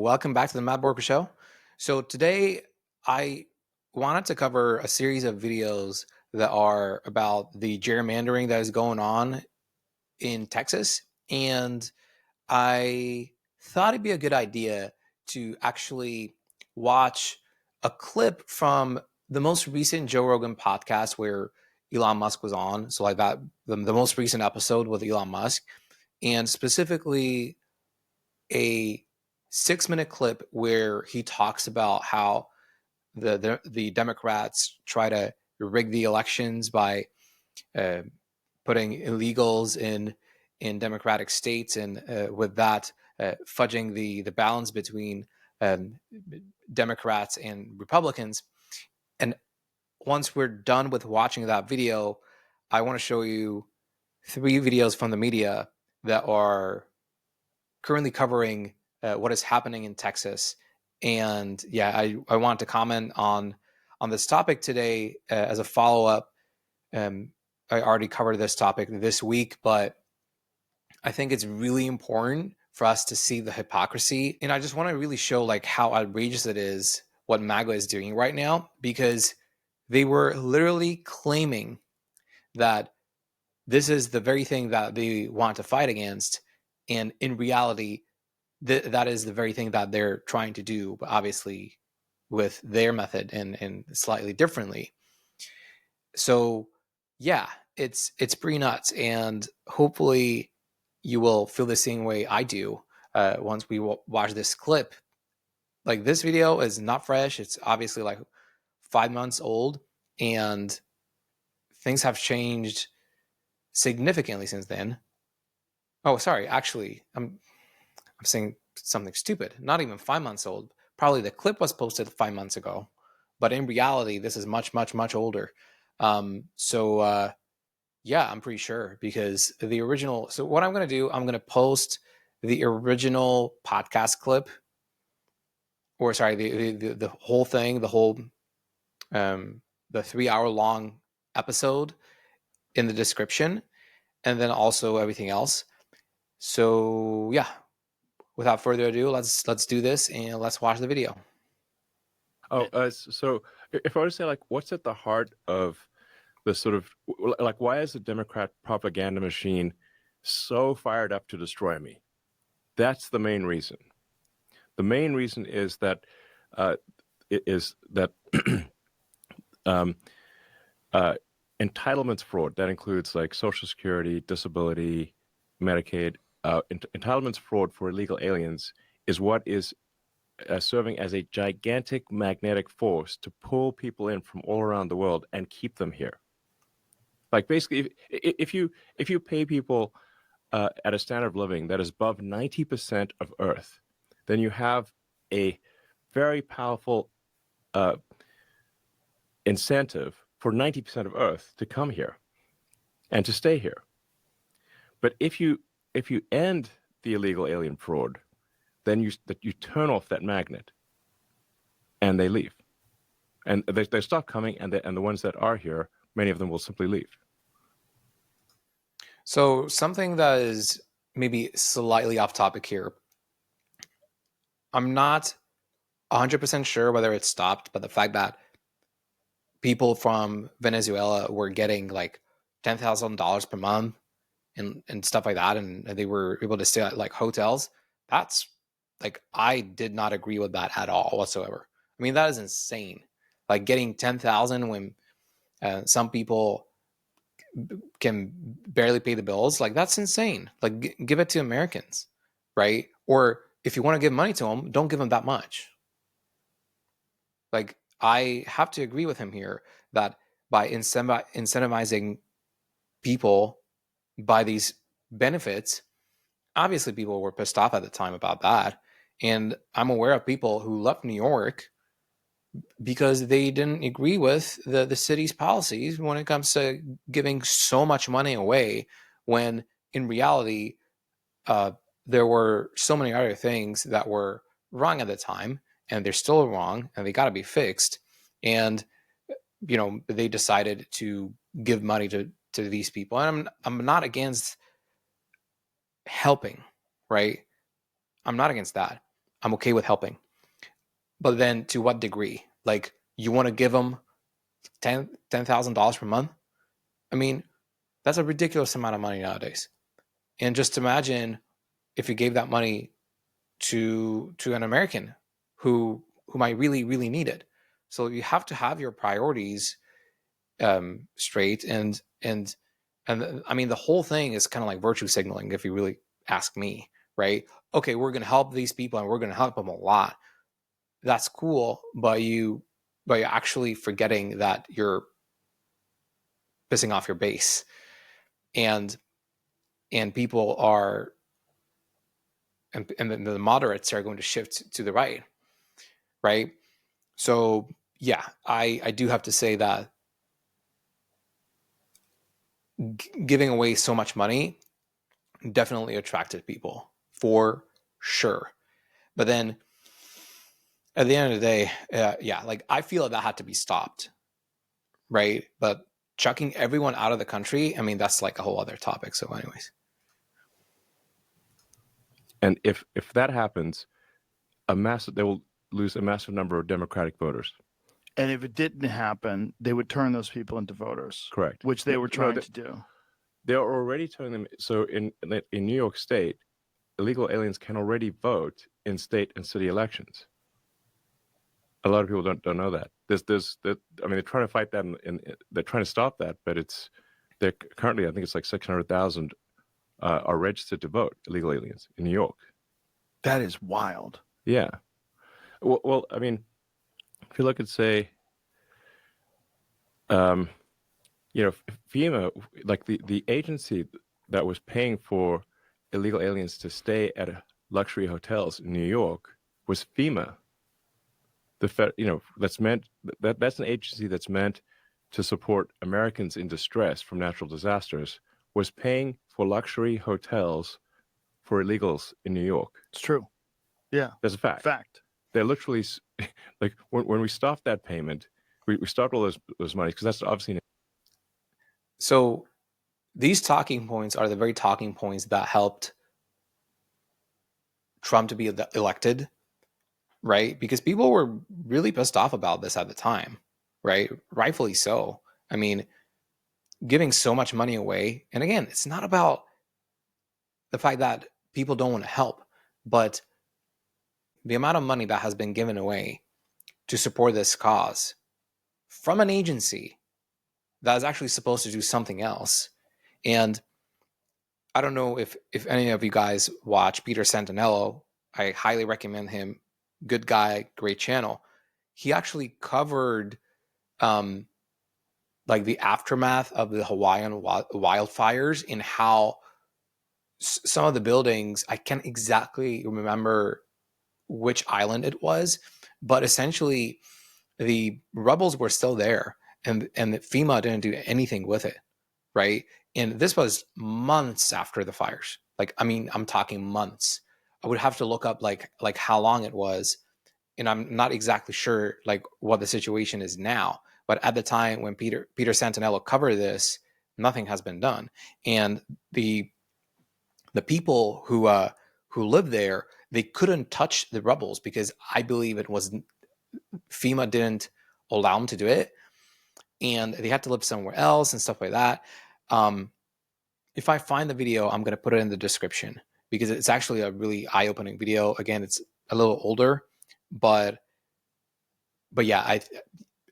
welcome back to the Matt Borka Show. So today I wanted to cover a series of videos that are about the gerrymandering that is going on in Texas. And I thought it'd be a good idea to actually watch a clip from the most recent Joe Rogan podcast where Elon Musk was on. So like that, the most recent episode with Elon Musk, and specifically a 6-minute clip where he talks about how the Democrats try to rig the elections by uh, putting illegals in Democratic states, and with that fudging the balance between um, Democrats and Republicans. And once we're done with watching that video, I want to show you 3 videos from the media that are currently covering what is happening in Texas. And yeah, I want to comment on this topic today as a follow up. I already covered this topic this week, but I think it's really important for us to see the hypocrisy. And I just want to really show like how outrageous it is what MAGA is doing right now, because they were literally claiming that this is the very thing that they want to fight against. And in reality, that is the very thing that they're trying to do, but obviously with their method and slightly differently. So yeah, it's pretty nuts, and hopefully you will feel the same way I do once we watch this clip. Like, this video is not fresh; it's obviously like 5 months old, and things have changed significantly since then. Oh, sorry, actually, I'm saying something stupid. Not even 5 months old. Probably the clip was posted 5 months ago, but in reality, this is much, much, much older. Yeah, I'm pretty sure, because the original. So what I'm going to do, I'm going to post the original podcast clip, or sorry, the whole thing, um, the 3 hour long episode in the description, and then also everything else. So yeah, without further ado, let's do this and let's watch the video. So if I were to say, like, what's at the heart of the sort of, like, why is the Democrat propaganda machine so fired up to destroy me? That's the main reason. The main reason is that uh, um, entitlements fraud. That includes like Social Security, disability, Medicaid. Entitlements fraud for illegal aliens is what is serving as a gigantic magnetic force to pull people in from all around the world and keep them here. Like, basically, if you pay people at a standard of living that is above 90% of Earth, then you have a very powerful incentive for 90% of Earth to come here and to stay here. But if you end the illegal alien fraud, then you turn off that magnet, and they leave, and they stop coming, and the ones that are here, many of them will simply leave. So something that is maybe slightly off topic here. I'm not 100% sure whether it stopped, but the fact that people from Venezuela were getting like $10,000 per month and stuff like that, and they were able to stay at like hotels. That's like, I did not agree with that at all whatsoever. I mean, that is insane. Like, getting 10,000 when some people can barely pay the bills. Like, that's insane. Like, give it to Americans, right? Or if you want to give money to them, don't give them that much. Like, I have to agree with him here that by incentivizing people by these benefits, obviously people were pissed off at the time about that. And I'm aware of people who left New York because they didn't agree with the city's policies when it comes to giving so much money away, when in reality, uh, there were so many other things that were wrong at the time, and they're still wrong, and they got to be fixed. And they decided to give money to these people, and I'm not against helping, right? I'm not against that. I'm okay with helping. But then to what degree? Like, you want to give them $10,000 per month? I mean, that's a ridiculous amount of money nowadays. And just imagine if you gave that money to an American who might really need it. So you have to have your priorities straight, and I mean, the whole thing is kind of like virtue signaling, if you really ask me, right? Okay, we're going to help these people and we're going to help them a lot. That's cool, but you're actually forgetting that you're pissing off your base, and people are, and the moderates are going to shift to the right? So yeah, I do have to say that giving away so much money definitely attracted people for sure. But then at the end of the day, yeah, like I feel that had to be stopped, right? But chucking everyone out of the country, I mean, that's like a whole other topic. So, anyways. And if that happens, they will lose a massive number of Democratic voters. And if it didn't happen, they would turn those people into voters. Correct. Which they were trying to do. They're already turning them. So in New York State, illegal aliens can already vote in state and city elections. A lot of people don't know that. I mean, they're trying to fight that, and they're trying to stop that. But they're currently, I think it's like 600,000 are registered to vote, illegal aliens in New York. That is wild. Yeah. Well, I mean, if you look at, say, FEMA, like the agency that was paying for illegal aliens to stay at luxury hotels in New York was FEMA. That's an agency that's meant to support Americans in distress from natural disasters, was paying for luxury hotels for illegals in New York. It's true. Yeah. That's a fact. They're literally, like, when we stopped that payment, we stopped all those monies, because that's obviously. So these talking points are the very talking points that helped Trump to be elected, right? Because people were really pissed off about this at the time, right? Rightfully so. I mean, giving so much money away, and again, it's not about the fact that people don't want to help, but the amount of money that has been given away to support this cause from an agency that is actually supposed to do something else. And I don't know if any of you guys watch Peter Santanello. I highly recommend him. Good guy, great channel. He actually covered like the aftermath of the Hawaiian wildfires, and how some of the buildings, I can't exactly remember which island it was, but essentially the rubbles were still there, and FEMA didn't do anything with it, right? And this was months after the fires. Like, I mean, I'm talking months. I would have to look up like how long it was, and I'm not exactly sure like what the situation is now. But at the time when Peter Santanello covered this, nothing has been done, and the people who live there, they couldn't touch the rubbles because I believe it was FEMA didn't allow them to do it, and they had to live somewhere else and stuff like that. If I find the video, I'm going to put it in the description, because it's actually a really eye-opening video. Again, it's a little older, but yeah,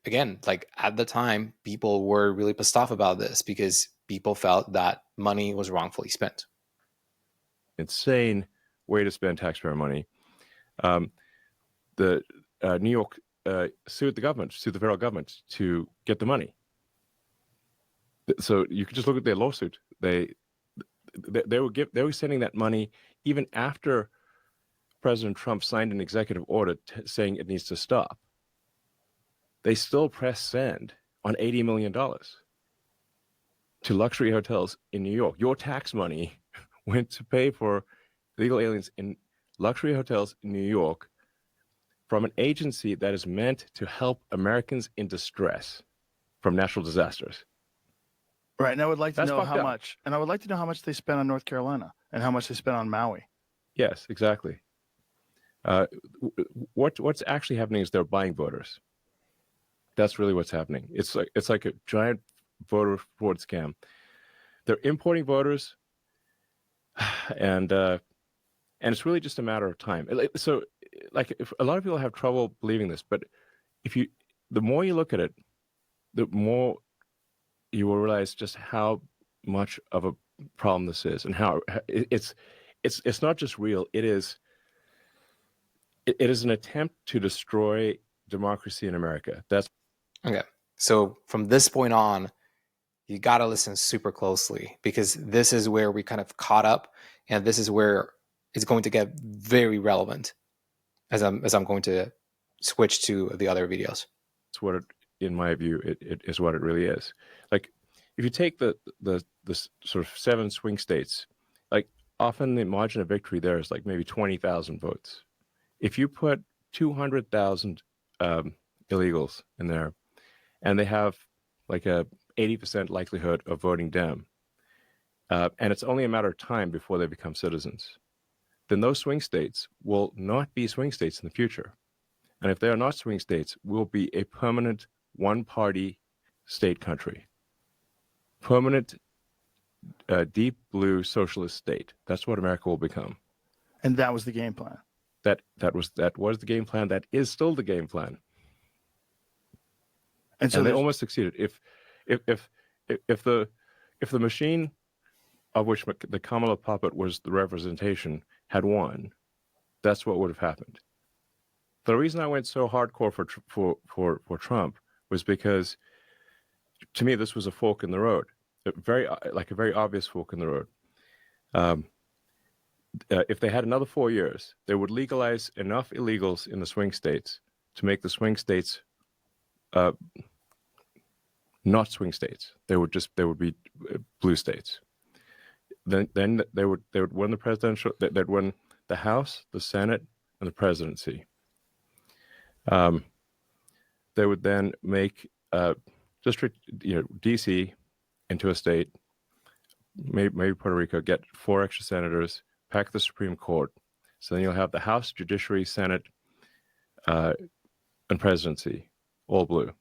again, like at the time, people were really pissed off about this because people felt that money was wrongfully spent. Insane way to spend taxpayer money. The New York sued the federal government to get the money. So you can just look at their lawsuit. They were sending that money even after President Trump signed an executive order saying it needs to stop. They still press send on $80 million to luxury hotels in New York. Your tax money went to pay for illegal aliens in luxury hotels in New York from an agency that is meant to help Americans in distress from natural disasters. Right, and I would like to That's know fucked how up. much, and I would like to know how much they spent on North Carolina and how much they spent on Maui. Yes, exactly. What's actually happening is they're buying voters. That's really what's happening. It's like a giant voter fraud scam. They're importing voters, and it's really just a matter of time. So, like, if a lot of people have trouble believing this, but the more you look at it, the more you will realize just how much of a problem this is, and how it's not just real. It is an attempt to destroy democracy in America. That's Okay. So from this point on, you got to listen super closely, because this is where we kind of caught up, and this is where it's going to get very relevant as I'm going to switch to the other videos. what it, in my view, it is what it really is. Like, if you take the sort of 7 swing states, like, often the margin of victory there is like maybe 20,000 votes. If you put 200,000 illegals in there, and they have like a 80% likelihood of voting Dem, and it's only a matter of time before they become citizens, then those swing states will not be swing states in the future. And if they are not swing states, we'll be a permanent one-party state country. Permanent, deep blue socialist state. That's what America will become. And that was the game plan. That was the game plan. That is still the game plan. And so they almost succeeded. If the machine of which the Kamala puppet was the representation had won, that's what would have happened. The reason I went so hardcore for Trump was because, to me, this was a fork in the road, a very obvious fork in the road. If they had another 4 years, they would legalize enough illegals in the swing states to make the swing states not swing states. They would be blue states. Then they would win the presidential. They'd win the House, the Senate, and the presidency. They would then make district, DC into a state, maybe Puerto Rico, get 4 extra senators, pack the Supreme Court. So then you'll have the House, Judiciary, Senate, and presidency, all blue.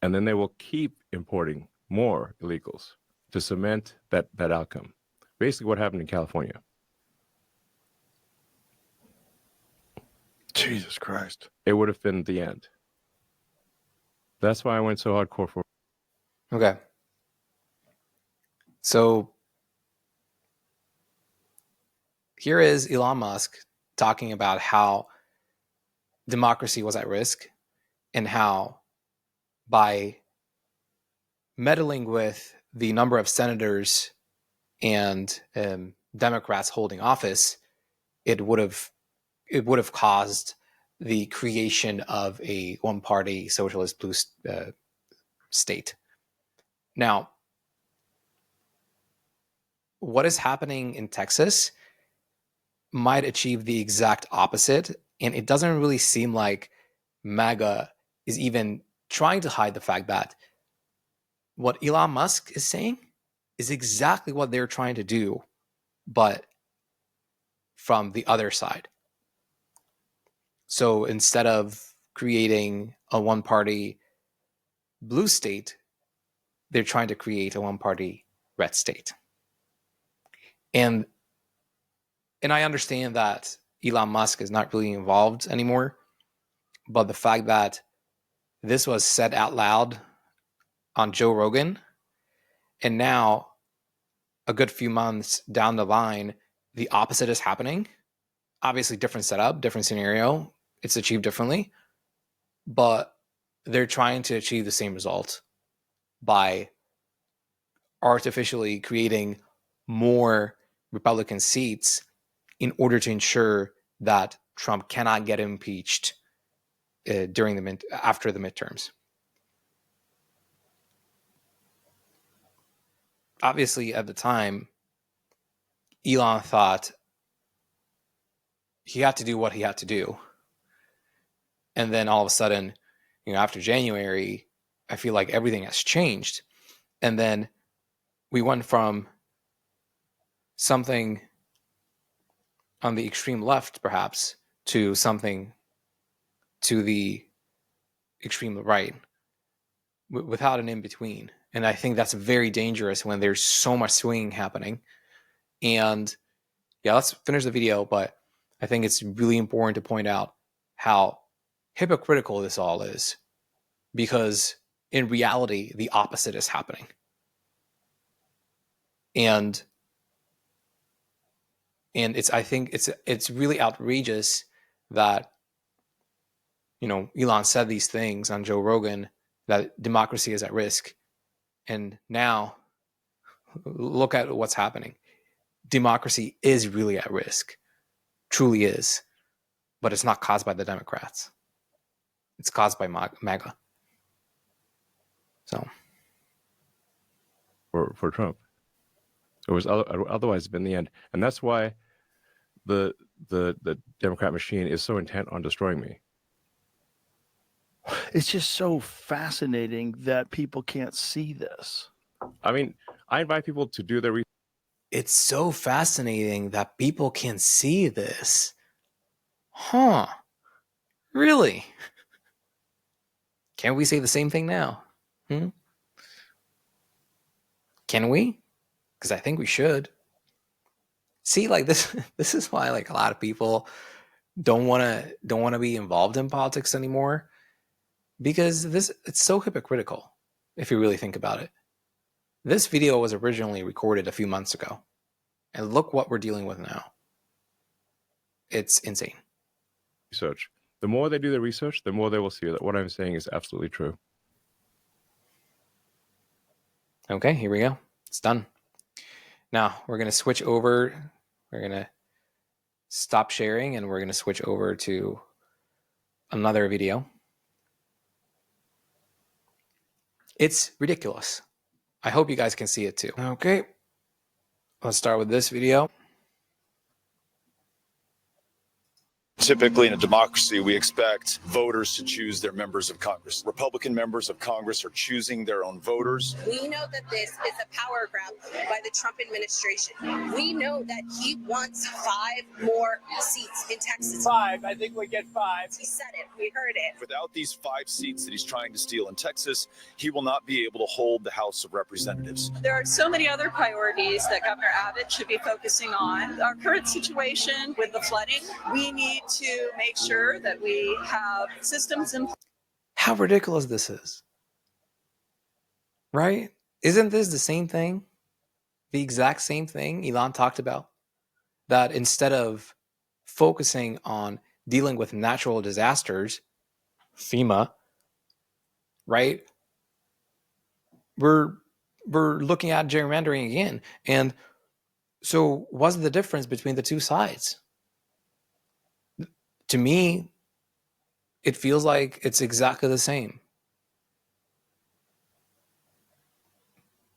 And then they will keep importing more illegals to cement that outcome. Basically what happened in California. Jesus Christ. It would have been the end. That's why I went so hardcore for. Okay. So here is Elon Musk talking about how democracy was at risk, and how by meddling with the number of senators and Democrats holding office, it would have caused the creation of a one-party socialist blue state. Now, what is happening in Texas might achieve the exact opposite, and it doesn't really seem like MAGA is even trying to hide the fact that what Elon Musk is saying is exactly what they're trying to do, but from the other side. So instead of creating a one-party blue state, they're trying to create a one-party red state. And I understand that Elon Musk is not really involved anymore, but the fact that this was said out loud on Joe Rogan, and now a good few months down the line, the opposite is happening. Obviously, different setup, different scenario. It's achieved differently, but they're trying to achieve the same result by artificially creating more Republican seats in order to ensure that Trump cannot get impeached after the midterms. Obviously, at the time, Elon thought he had to do what he had to do. And then all of a sudden, after January, I feel like everything has changed. And then we went from something on the extreme left, perhaps, to something to the extreme right without an in-between. And I think that's very dangerous when there's so much swinging happening. And yeah, let's finish the video, but I think it's really important to point out how hypocritical this all is, because in reality, the opposite is happening. And I think it's really outrageous that, you know, Elon said these things on Joe Rogan, that democracy is at risk. And now look at what's happening. Democracy is really at risk, truly is, but it's not caused by the Democrats. It's caused by MAGA. So for Trump, it was otherwise been the end, and that's why the Democrat machine is so intent on destroying me. It's just so fascinating that people can't see this. I mean, I invite people to do their research. It's so fascinating that people can see this. Huh. Really? Can we say the same thing now? Can we? Because I think we should. See, like this is why like a lot of people don't want to be involved in politics anymore, because it's so hypocritical if you really think about it. This video was originally recorded a few months ago, and look what we're dealing with now. It's insane. Research. The more they do their research, the more they will see that what I'm saying is absolutely true. Okay, here we go. It's done. Now we're going to switch over. We're going to stop sharing and we're going to switch over to another video. It's ridiculous. I hope you guys can see it too. Okay, let's start with this video. Typically, in a democracy, we expect voters to choose their members of Congress. Republican members of Congress are choosing their own voters. We know that this is a power grab by the Trump administration. We know that he wants 5 more seats in Texas. 5, I think we get 5. He said it, we heard it. Without these 5 seats that he's trying to steal in Texas, he will not be able to hold the House of Representatives. There are so many other priorities that Governor Abbott should be focusing on. Our current situation with the flooding, we need to make sure that we have systems in place. How ridiculous this is, right? Isn't this the same thing? The exact same thing Elon talked about? That instead of focusing on dealing with natural disasters, FEMA, right? We're looking at gerrymandering again. And so what's the difference between the two sides? To me, it feels like it's exactly the same.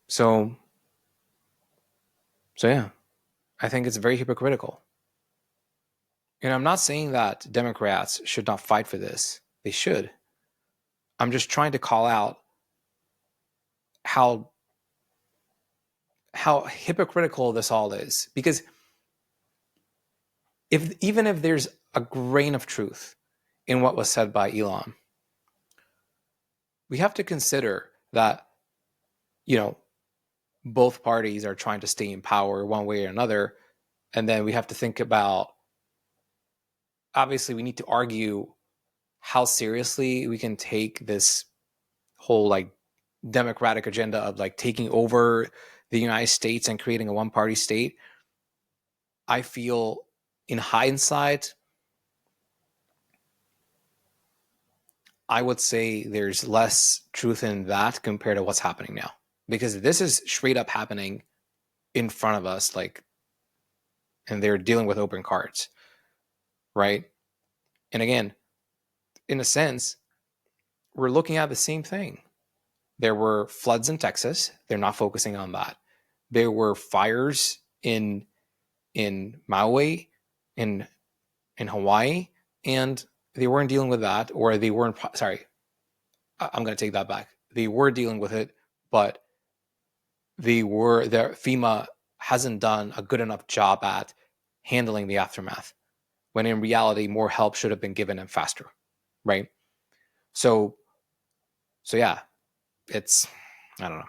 So yeah, I think it's very hypocritical. And I'm not saying that Democrats should not fight for this. They should. I'm just trying to call out how hypocritical this all is. Because even if there's a grain of truth in what was said by Elon, we have to consider that, you know, both parties are trying to stay in power one way or another. And then we have to think about, obviously we need to argue how seriously we can take this whole like democratic agenda of like taking over the United States and creating a one-party state. I feel in hindsight, I would say there's less truth in that compared to what's happening now, because this is straight up happening in front of us, like, and they're dealing with open cards, right? And again, in a sense, we're looking at the same thing. There were floods in Texas. They're not focusing on that. There were fires in Maui, in Hawaii, and they weren't dealing with that, or they weren't, sorry, I'm going to take that back. They were dealing with it, but FEMA hasn't done a good enough job at handling the aftermath, when in reality, more help should have been given and faster, right? So yeah, it's, I don't know.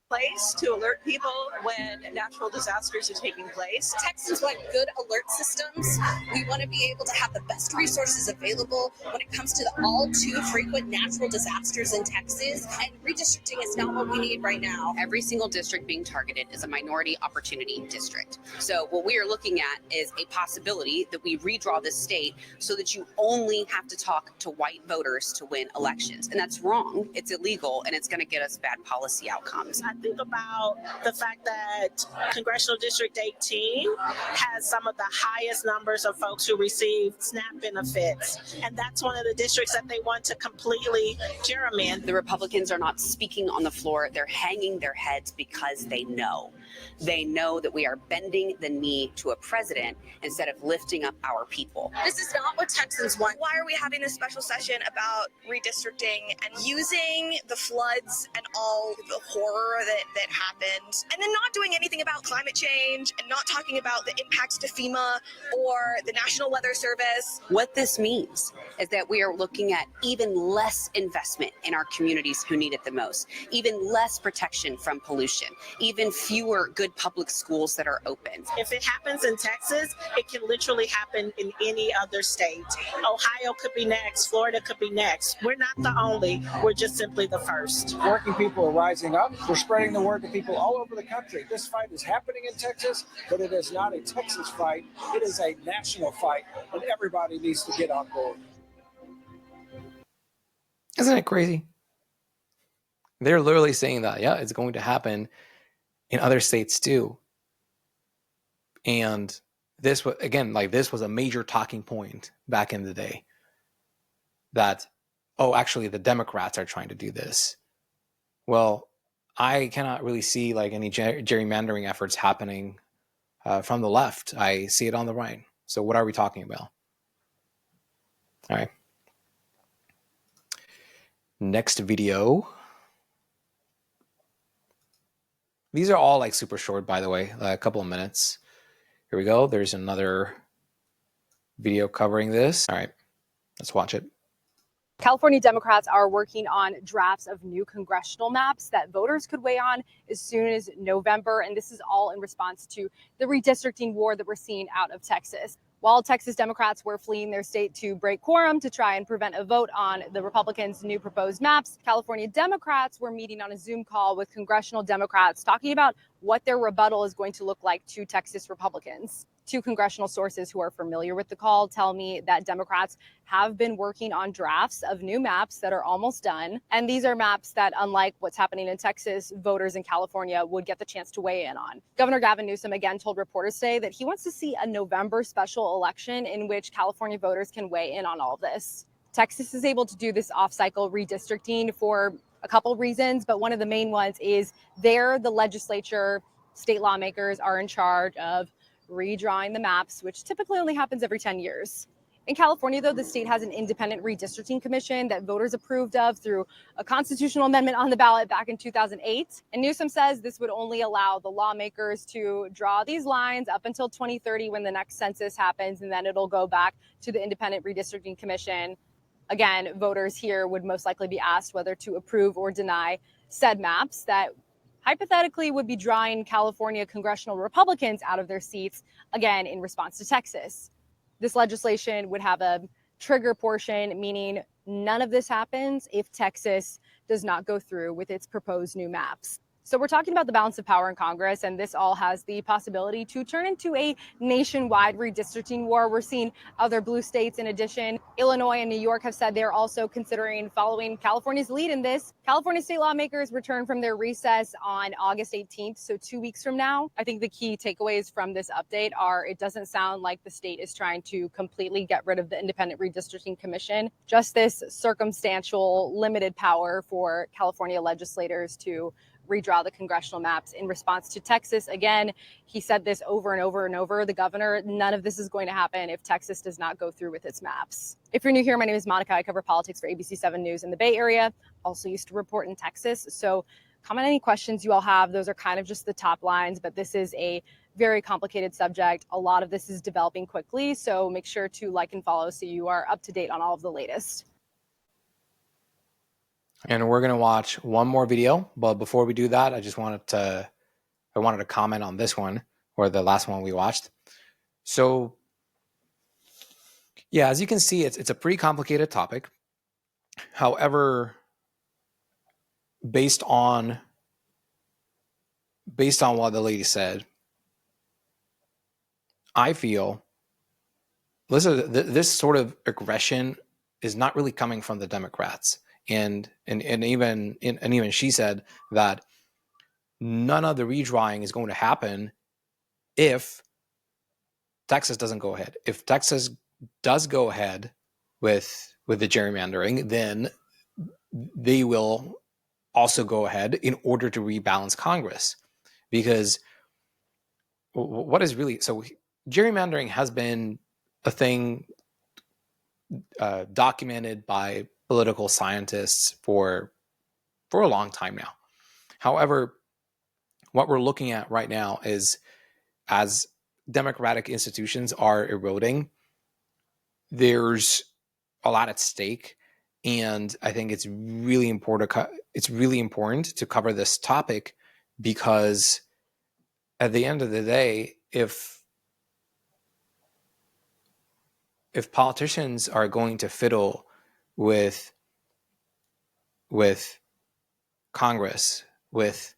Place to alert people when natural disasters are taking place. Texans want good alert systems. We want to be able to have the best resources available when it comes to the all too frequent natural disasters in Texas. And redistricting is not what we need right now. Every single district being targeted is a minority opportunity district. So what we are looking at is a possibility that we redraw this state so that you only have to talk to white voters to win elections. And that's wrong. It's illegal, and it's going to get us bad policy outcomes. I think about the fact that Congressional District 18 has some of the highest numbers of folks who receive SNAP benefits. And that's one of the districts that they want to completely gerrymander. The Republicans are not speaking on the floor. They're hanging their heads because they know. They know that we are bending the knee to a president instead of lifting up our people. This is not what Texans want. Why are we having this special session about redistricting and using the floods and all the horror that happened, and then not doing anything about climate change and not talking about the impacts to FEMA or the National Weather Service? What this means is that we are looking at even less investment in our communities who need it the most, even less protection from pollution, even fewer good public schools that are open. If it happens in Texas, it can literally happen in any other state. Ohio could be next. Florida could be next. We're not the only. We're just simply the first. Working people are rising up. We're spreading the word to people all over the country. This fight is happening in Texas, but it is not a Texas fight. It is a national fight, and everybody needs to get on board. Isn't it crazy? They're literally saying that, yeah, it's going to happen in other states too. And this was, again, like this was a major talking point back in the day that, oh, actually the Democrats are trying to do this. Well, I cannot really see like any gerrymandering efforts happening from the left. I see it on the right. So what are we talking about? All right. Next video. These are all like super short, by the way, a couple of minutes. Here we go. There's another video covering this. All right, let's watch it. California Democrats are working on drafts of new congressional maps that voters could weigh on as soon as November. And this is all in response to the redistricting war that we're seeing out of Texas. While Texas Democrats were fleeing their state to break quorum to try and prevent a vote on the Republicans' new proposed maps, California Democrats were meeting on a Zoom call with congressional Democrats talking about what their rebuttal is going to look like to Texas Republicans. Two congressional sources who are familiar with the call tell me that Democrats have been working on drafts of new maps that are almost done. And these are maps that, unlike what's happening in Texas, voters in California would get the chance to weigh in on. Governor Gavin Newsom again told reporters today that he wants to see a November special election in which California voters can weigh in on all of this. Texas is able to do this off-cycle redistricting for a couple reasons, but one of the main ones is there the legislature, state lawmakers are in charge of redrawing the maps, which typically only happens every 10 years. In California, though, the state has an independent redistricting commission that voters approved of through a constitutional amendment on the ballot back in 2008. And Newsom says this would only allow the lawmakers to draw these lines up until 2030 when the next census happens, and then it'll go back to the independent redistricting commission. Again, voters here would most likely be asked whether to approve or deny said maps that hypothetically would be drawing California congressional Republicans out of their seats, again, in response to Texas. This legislation would have a trigger portion, meaning none of this happens if Texas does not go through with its proposed new maps. So we're talking about the balance of power in Congress, and this all has the possibility to turn into a nationwide redistricting war. We're seeing other blue states in addition. Illinois and New York have said they're also considering following California's lead in this. California state lawmakers return from their recess on August 18th, so 2 weeks from now. I think the key takeaways from this update are it doesn't sound like the state is trying to completely get rid of the Independent Redistricting Commission, just this circumstantial limited power for California legislators to redraw the congressional maps in response to Texas. Again, he said this over and over and over, the governor, none of this is going to happen if Texas does not go through with its maps. If you're new here, my name is Monica. I cover politics for ABC7 News in the Bay Area. Also used to report in Texas. So comment any questions you all have. Those are kind of just the top lines, but this is a very complicated subject. A lot of this is developing quickly, so make sure to like and follow so you are up to date on all of the latest. And we're going to watch one more video, but before we do that, I wanted to comment on this one, or the last one we watched. So yeah, as you can see, it's a pretty complicated topic. However, based on what the lady said, I feel this sort of aggression is not really coming from the Democrats, and even she said that none of the redrawing is going to happen if Texas doesn't go ahead. If Texas does go ahead with the gerrymandering, then they will also go ahead in order to rebalance Congress. Because what is really, so gerrymandering has been a thing documented by political scientists for a long time now. However, what we're looking at right now is, as democratic institutions are eroding, there's a lot at stake, and I think it's really important to cover this topic, because at the end of the day, if politicians are going to fiddle with Congress, with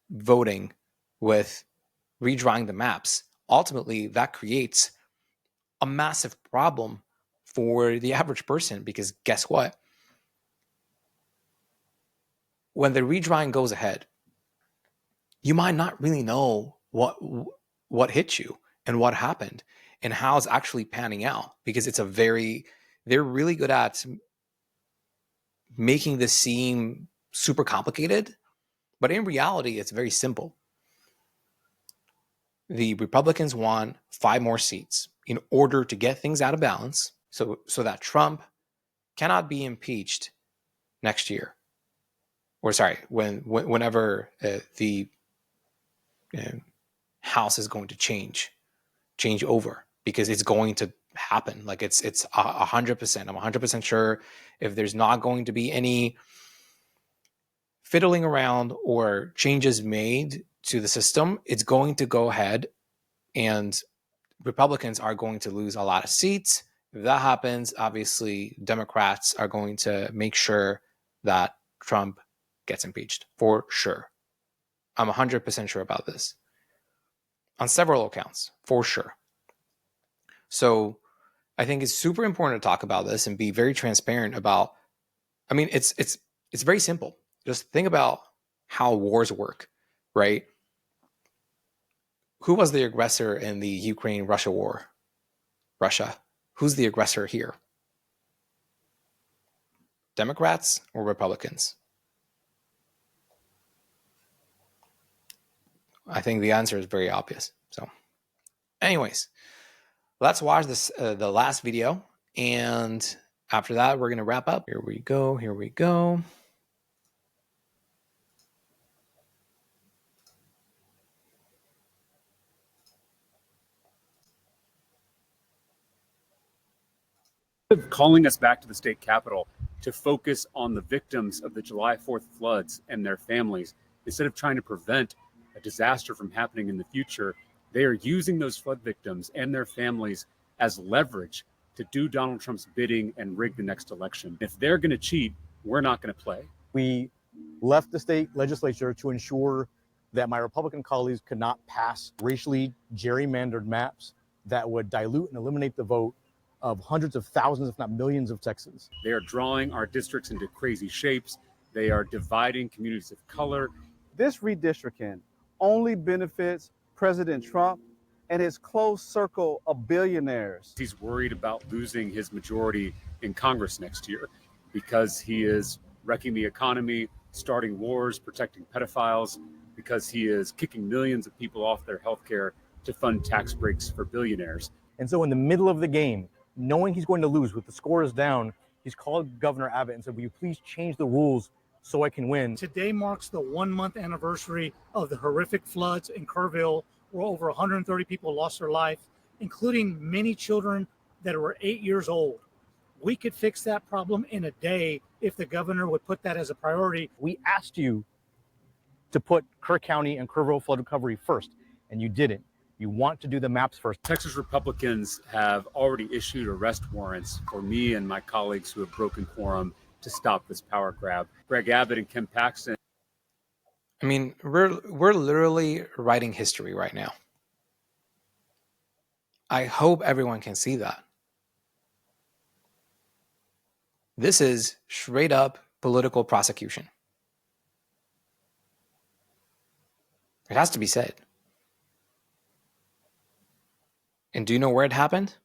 voting, with redrawing the maps, ultimately that creates a massive problem for the average person, because guess what? When the redrawing goes ahead, you might not really know what hit you and what happened and how it's actually panning out, because they're really good at making this seem super complicated, but in reality, it's very simple. The Republicans want 5 more seats in order to get things out of balance, so that Trump cannot be impeached next year, or sorry, whenever the House is going to change over, because it's going to happen. Like it's 100%. I'm 100% sure if there's not going to be any fiddling around or changes made to the system, it's going to go ahead, and Republicans are going to lose a lot of seats. If that happens, obviously Democrats are going to make sure that Trump gets impeached, for sure. I'm 100% sure about this, on several accounts, for sure. So I think it's super important to talk about this and be very transparent about, I mean, it's very simple. Just think about how wars work, right? Who was the aggressor in the Ukraine-Russia war? Russia. Who's the aggressor here? Democrats or Republicans? I think the answer is very obvious. So anyways, let's watch this the last video, and after that we're going to wrap up. Here we go. Calling us back to the state capitol to focus on the victims of the July 4th floods and their families, instead of trying to prevent a disaster from happening in the future, they are using those flood victims and their families as leverage to do Donald Trump's bidding and rig the next election. If they're going to cheat, we're not going to play. We left the state legislature to ensure that my Republican colleagues could not pass racially gerrymandered maps that would dilute and eliminate the vote of hundreds of thousands, if not millions, of Texans. They are drawing our districts into crazy shapes. They are dividing communities of color. This redistricting only benefits President Trump and his close circle of billionaires. He's worried about losing his majority in Congress next year because he is wrecking the economy, starting wars, protecting pedophiles, because he is kicking millions of people off their health care to fund tax breaks for billionaires. And so in the middle of the game, knowing he's going to lose with the scores down, he's called Governor Abbott and said, will you please change the rules so I can win? Today marks the 1-month anniversary of the horrific floods in Kerrville, where over 130 people lost their life, including many children that were 8 years old. We could fix that problem in a day if the governor would put that as a priority. We asked you to put Kirk County and Kerrville flood recovery first, and you didn't. You want to do the maps first. Texas Republicans have already issued arrest warrants for me and my colleagues who have broken quorum to stop this power grab. Greg Abbott and Ken Paxton. I mean, we're literally writing history right now. I hope everyone can see that. This is straight up political prosecution. It has to be said. And do you know where it happened?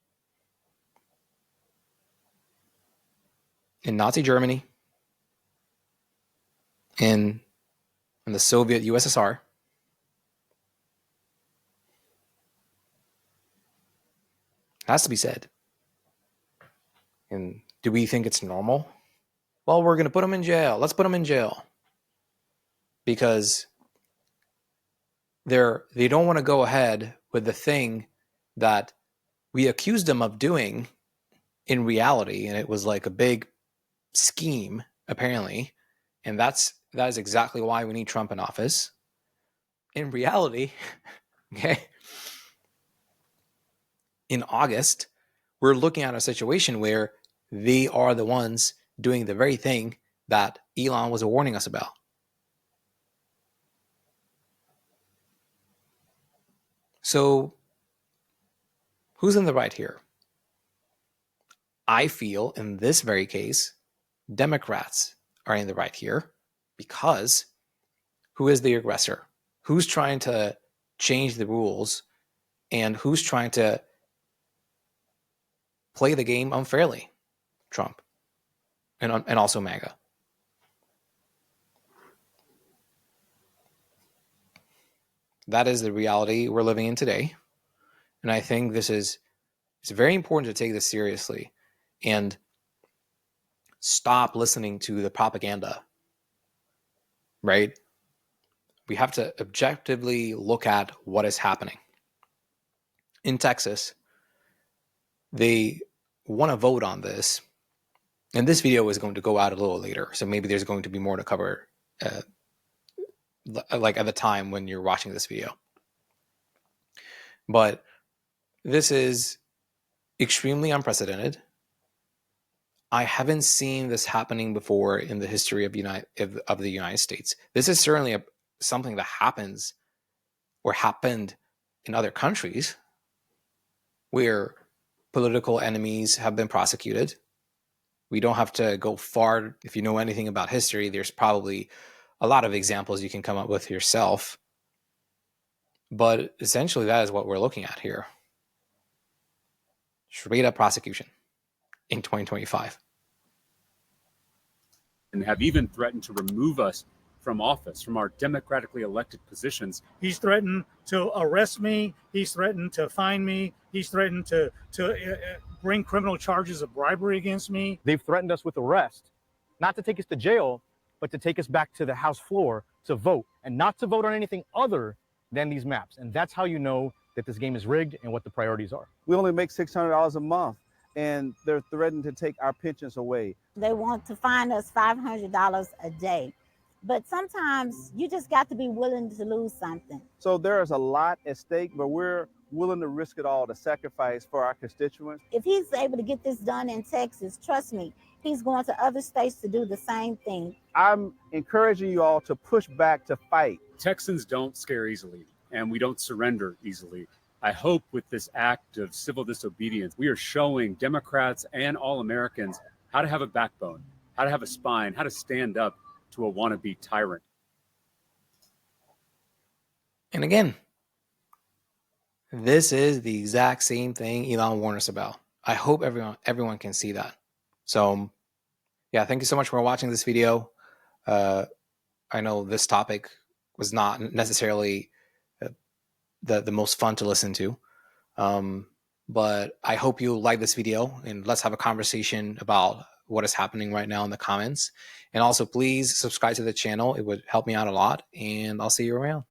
In Nazi Germany, in the Soviet USSR, it has to be said. And do we think it's normal? Well, we're going to put them in jail. Let's put them in jail. Because they don't want to go ahead with the thing that we accused them of doing in reality. And it was like a big scheme, apparently. And that is exactly why we need Trump in office. In reality, okay, in August, we're looking at a situation where they are the ones doing the very thing that Elon was warning us about. So, who's in the right here? I feel in this very case, Democrats are in the right here because who is the aggressor? Who's trying to change the rules and who's trying to play the game unfairly? Trump and also MAGA. That is the reality we're living in today. And I think it's very important to take this seriously and stop listening to the propaganda, right? We have to objectively look at what is happening. In Texas, they want to vote on this. And this video is going to go out a little later. So maybe there's going to be more to cover like at the time when you're watching this video. But this is extremely unprecedented. I haven't seen this happening before in the history of the United States. This is certainly something that happens or happened in other countries where political enemies have been prosecuted. We don't have to go far. If you know anything about history, there's probably a lot of examples you can come up with yourself. But essentially, that is what we're looking at here. Straight up prosecution in 2025. And have even threatened to remove us from office, from our democratically elected positions. He's threatened to arrest me. He's threatened to fine me. He's threatened to bring criminal charges of bribery against me. They've threatened us with arrest, not to take us to jail, but to take us back to the House floor to vote, and not to vote on anything other than these maps. And that's how you know that this game is rigged and what the priorities are. We only make $600 a month, and they're threatening to take our pensions away. They want to fine us $500 a day. But sometimes you just got to be willing to lose something. So there is a lot at stake, but we're willing to risk it all to sacrifice for our constituents. If he's able to get this done in Texas, trust me, he's going to other states to do the same thing. I'm encouraging you all to push back, to fight. Texans don't scare easily, and we don't surrender easily. I hope with this act of civil disobedience, we are showing Democrats and all Americans how to have a backbone, how to have a spine, how to stand up to a wannabe tyrant. And again, this is the exact same thing Elon warned us about. I hope everyone can see that. So, yeah, thank you so much for watching this video. I know this topic was not necessarily the most fun to listen to, but I hope you like this video, and let's have a conversation about what is happening right now in the comments. And also, please subscribe to the channel. It would help me out a lot, and I'll see you around.